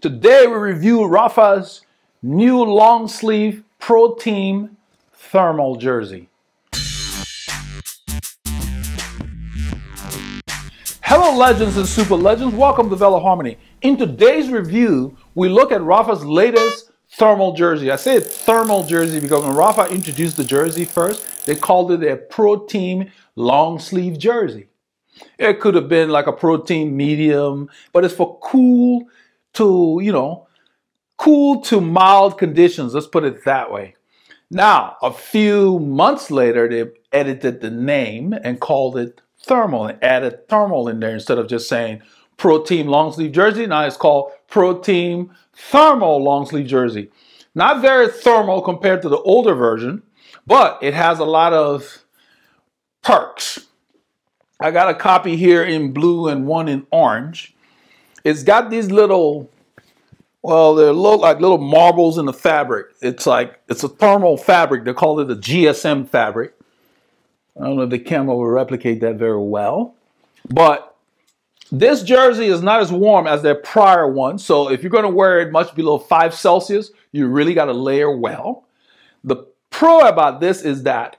Today we review Rapha's new long sleeve Pro Team thermal jersey. Hello legends and super legends, welcome to Veloharmony. In today's review, we look at Rapha's latest thermal jersey. I say thermal jersey because when Rapha introduced the jersey first, they called it a Pro Team long sleeve jersey. It could have been like a Pro Team medium, but it's for cool to mild conditions. Let's put it that way. Now, a few months later, they edited the name and called it thermal and added thermal in there instead of just saying Pro Team long sleeve jersey. Now it's called Pro Team thermal long sleeve jersey. Not very thermal compared to the older version, but it has a lot of perks. I got a copy here in blue and one in orange. It's got these little, well, they look like little marbles in the fabric. It's a thermal fabric. They call it a GSM fabric. I don't know if the camera will replicate that very well. But this jersey is not as warm as their prior one. So if you're going to wear it much below 5 Celsius, you really got to layer well. The pro about this is that,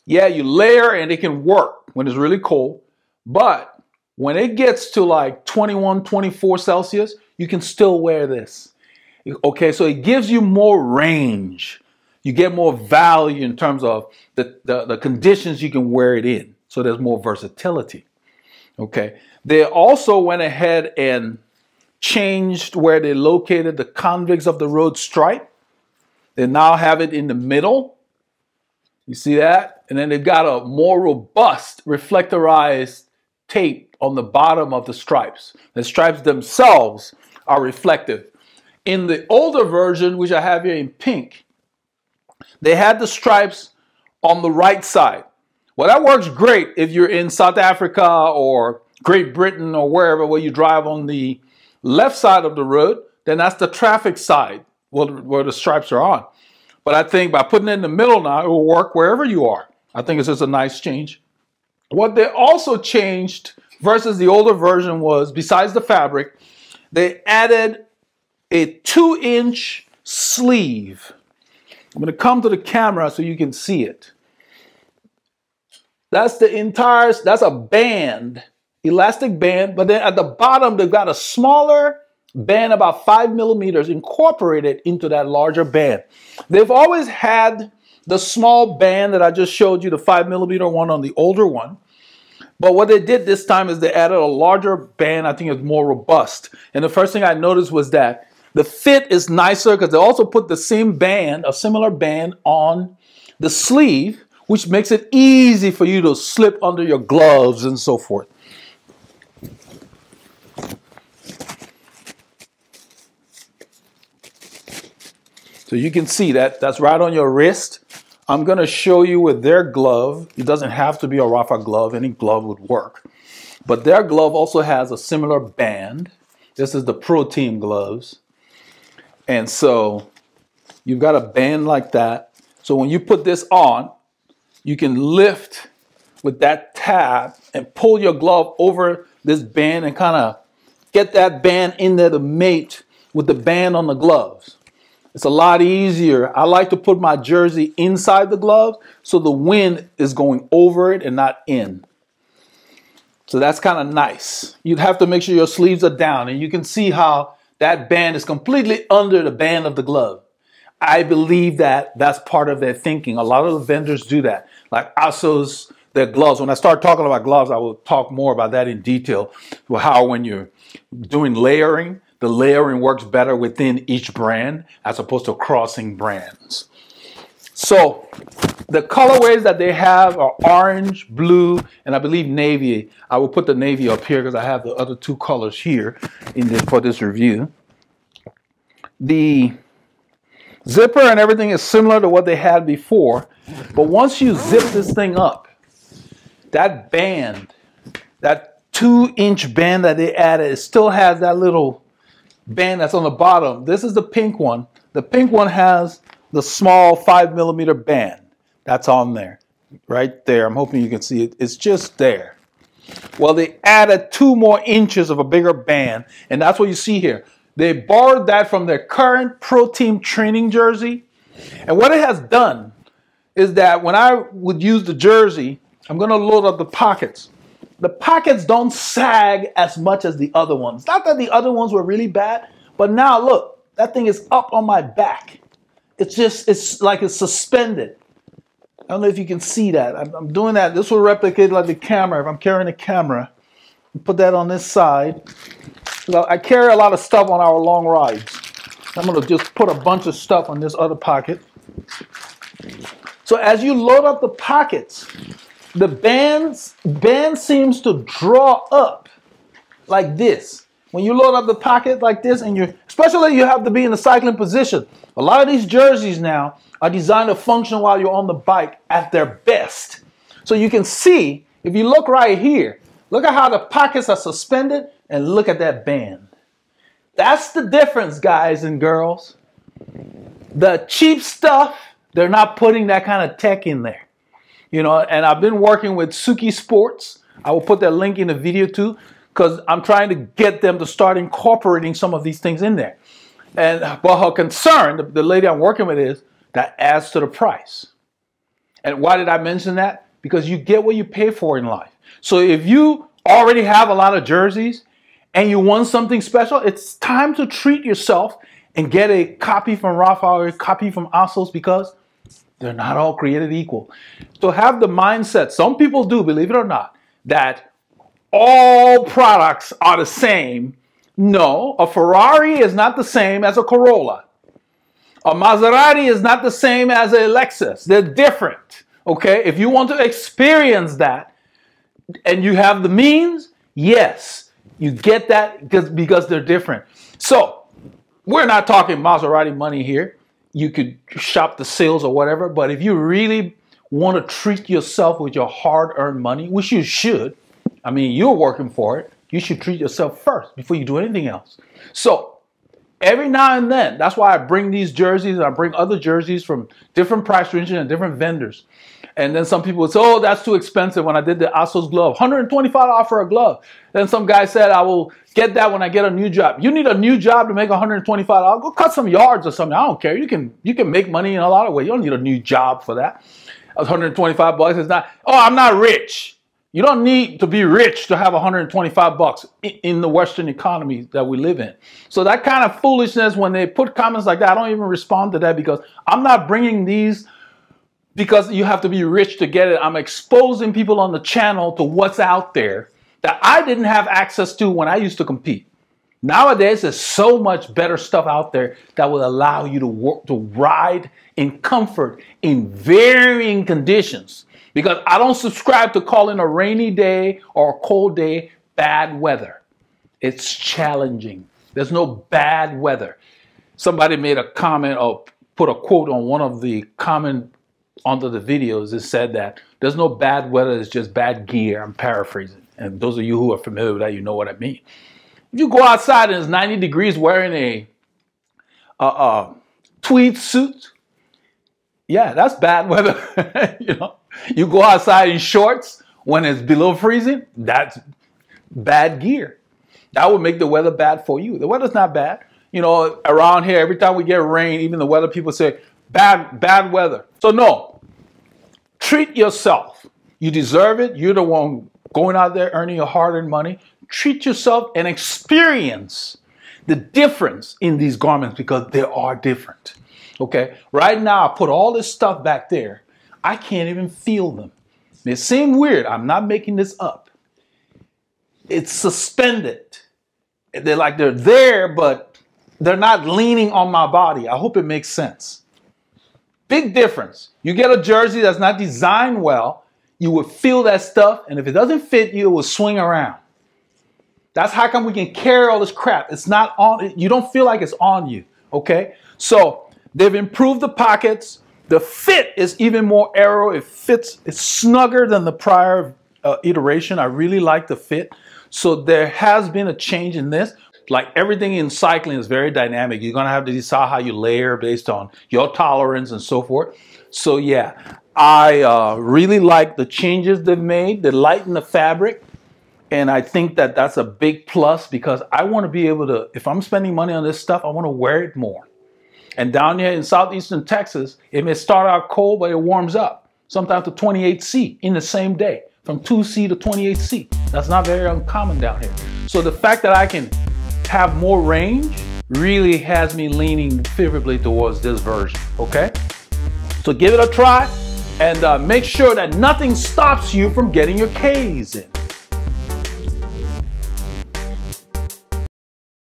yeah, you layer and it can work when it's really cold. But when it gets to like 21, 24 Celsius, you can still wear this. Okay, so it gives you more range. You get more value in terms of the conditions you can wear it in. So there's more versatility. Okay, they also went ahead and changed where they located the convicts of the road stripe. They now have it in the middle. You see that? And then they've got a more robust reflectorized tape on the bottom of the stripes. The stripes themselves are reflective. In the older version, which I have here in pink, they had the stripes on the right side. Well, that works great if you're in South Africa or Great Britain or wherever where you drive on the left side of the road, then that's the traffic side where the stripes are on. But I think by putting it in the middle now, it will work wherever you are. I think it's just a nice change. What they also changed versus the older version was, besides the fabric, they added a 2-inch sleeve. I'm going to come to the camera so you can see it. That's that's a band, elastic band, but then at the bottom they've got a smaller band about 5 millimeters incorporated into that larger band. They've always had the small band that I just showed you, the 5 millimeter one on the older one. But what they did this time is they added a larger band. I think it's more robust. And the first thing I noticed was that the fit is nicer because they also put the same band, a similar band on the sleeve, which makes it easy for you to slip under your gloves and so forth. So you can see that's right on your wrist. I'm going to show you with their glove. It doesn't have to be a Rapha glove. Any glove would work. But their glove also has a similar band. This is the Pro Team gloves. And so you've got a band like that. So when you put this on, you can lift with that tab and pull your glove over this band and kind of get that band in there to mate with the band on the gloves. It's a lot easier. I like to put my jersey inside the gloves so the wind is going over it and not in. So that's kind of nice. You'd have to make sure your sleeves are down, and you can see how that band is completely under the band of the glove. I believe that that's part of their thinking. A lot of the vendors do that. Like ASOS, their gloves. When I start talking about gloves, I will talk more about that in detail. How when you're doing layering, the layering works better within each brand as opposed to crossing brands. So the colorways that they have are orange, blue, and I believe navy. I will put the navy up here because I have the other two colors here for this review. The zipper and everything is similar to what they had before, but once you zip this thing up, that band, that 2-inch band that they added, it still has that little band that's on the bottom. This is the pink one. The pink one has the small 5 millimeter band that's on there, right there. I'm hoping you can see it. It's just there. Well, they added 2 more inches of a bigger band, and that's what you see here. They borrowed that from their current pro team training jersey. And what it has done is that when I would use the jersey, I'm going to load up the pockets. The pockets don't sag as much as the other ones. Not that the other ones were really bad, but now look, that thing is up on my back. It's like it's suspended. I don't know if you can see that. I'm doing that. This will replicate like the camera. If I'm carrying a camera, put that on this side. I carry a lot of stuff on our long rides. I'm going to just put a bunch of stuff on this other pocket. So as you load up the pockets, the band seems to draw up like this. When you load up the pocket like this, and especially you have to be in the cycling position. A lot of these jerseys now are designed to function while you're on the bike at their best. So you can see, if you look right here, look at how the pockets are suspended, and look at that band. That's the difference, guys and girls. The cheap stuff, they're not putting that kind of tech in there. You know, and I've been working with Souke Sports. I will put that link in the video too, because I'm trying to get them to start incorporating some of these things in there. And but her concern, the lady I'm working with, is that adds to the price. And why did I mention that? Because you get what you pay for in life. So if you already have a lot of jerseys and you want something special, it's time to treat yourself and get a copy from Rapha or a copy from AccessoriesOutdoors, because they're not all created equal. So have the mindset, some people do, believe it or not, that all products are the same. No, a Ferrari is not the same as a Corolla. A Maserati is not the same as a Lexus. They're different, okay? If you want to experience that and you have the means, yes, you get that because they're different. So we're not talking Maserati money here. You could shop the sales or whatever, but if you really want to treat yourself with your hard-earned money, which you should, I mean, you're working for it, you should treat yourself first before you do anything else. So every now and then, that's why I bring these jerseys, and I bring other jerseys from different price ranges and different vendors. And then some people would say, oh, that's too expensive. When I did the AccessoriesOutdoors glove, $125 for a glove. Then some guy said, I will get that when I get a new job. You need a new job to make $125. Go cut some yards or something. I don't care. You can make money in a lot of ways. You don't need a new job for that. $125 is not, oh, I'm not rich. You don't need to be rich to have $125 in the Western economy that we live in. So that kind of foolishness, when they put comments like that, I don't even respond to that, because I'm not bringing these because you have to be rich to get it. I'm exposing people on the channel to what's out there that I didn't have access to when I used to compete. Nowadays, there's so much better stuff out there that will allow you to ride in comfort in varying conditions. Because I don't subscribe to calling a rainy day or a cold day bad weather. It's challenging. There's no bad weather. Somebody made a comment or put a quote on one of the comment under the videos. It said that there's no bad weather, it's just bad gear. I'm paraphrasing. And those of you who are familiar with that, you know what I mean. If you go outside and it's 90 degrees wearing a tweed suit, yeah, that's bad weather. You know, you go outside in shorts when it's below freezing, that's bad gear. That would make the weather bad for you. The weather's not bad. You know, around here, every time we get rain, even the weather people say, bad weather. So no, treat yourself. You deserve it. You're the one going out there earning your hard-earned money. Treat yourself and experience the difference in these garments, because they are different. Okay, right now I put all this stuff back there. I can't even feel them. They seem weird. I'm not making this up. It's suspended. They're there, but they're not leaning on my body. I hope it makes sense. Big difference. You get a jersey that's not designed well, you will feel that stuff, and if it doesn't fit you, it will swing around. That's how come we can carry all this crap. It's not on, you don't feel like it's on you, okay? So they've improved the pockets. The fit is even more aero. It fits, it's snugger than the prior iteration. I really like the fit. So there has been a change in this. Like everything in cycling is very dynamic. You're gonna have to decide how you layer based on your tolerance and so forth. So yeah, I really like the changes they've made. They lighten the fabric. And I think that that's a big plus because I want to be able to, if I'm spending money on this stuff, I want to wear it more. And down here in southeastern Texas, it may start out cold, but it warms up. Sometimes to 28°C in the same day, from 2°C to 28°C. That's not very uncommon down here. So the fact that I can have more range really has me leaning favorably towards this version, okay? So give it a try and make sure that nothing stops you from getting your Ks in.